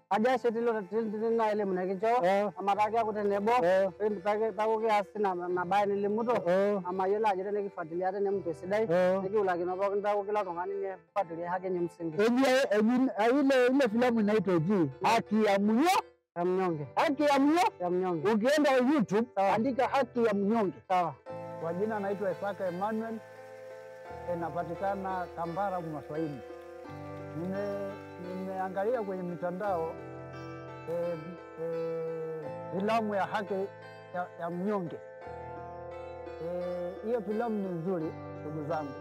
aja setilo na ile mnakicho amarage akutenebo pake takoke asina na bae nilimuto amayola ajira nikifuatilia tena mtu sidai nikiulakino pake takoke la tongani ni fuatilia haki ni msingi. Ile filamu inaitwa Haki ya Mnyonge. Haki ya Mnyonge. Ukienda YouTube andika Haki ya Mnyonge. Sawa. Kwa jina naitwa Isaka Emmanuel. Napatikana Kambara Maswaini. Nimeangalia kwenye mitandao filamu ya Haki ya Mnyonge. Hiyo filamu ni nzuri ndugu zangu.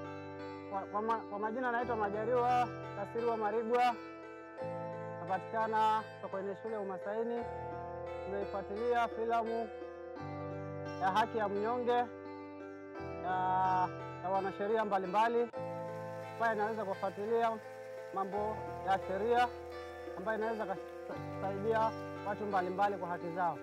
Kwa majina naitwa Majaliwa Kasirwa Marigwa. Napatikana kwenye shule Umasaini. Nimeifuatilia filamu ya Haki ya Mnyonge ya wanasheria mbalimbali ambayo inaweza kufuatilia mambo ya sheria ambayo inaweza kusaidia watu mbalimbali kwa haki zao.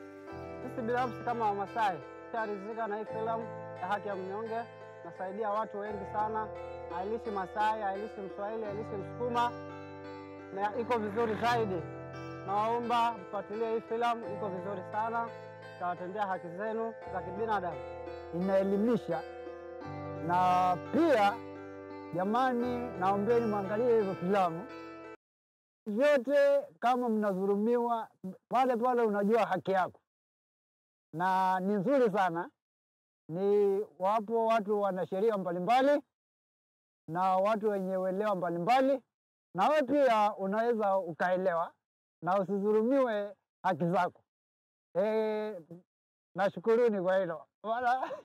Sisi binafsi kama Wamasai tunaridhika na hii filamu ya Haki ya Mnyonge. Nasaidia watu wengi sana, hailishi Masai, hailishi Mswahili, hailishi Msukuma, na iko vizuri zaidi. Naomba mfuatilie hii filamu, iko vizuri sana, tutawatendea haki zenu za kibinadamu. Inaelimisha na pia jamani, naombeni muangalie hizo filamu zote. Kama mnadhulumiwa pale unajua haki yako, na ni nzuri sana. Ni wapo watu wana sheria mbalimbali na watu wenye uelewa mbalimbali, na wewe pia unaweza ukaelewa na usidhulumiwe haki zako. Nashukuruni kwa hilo.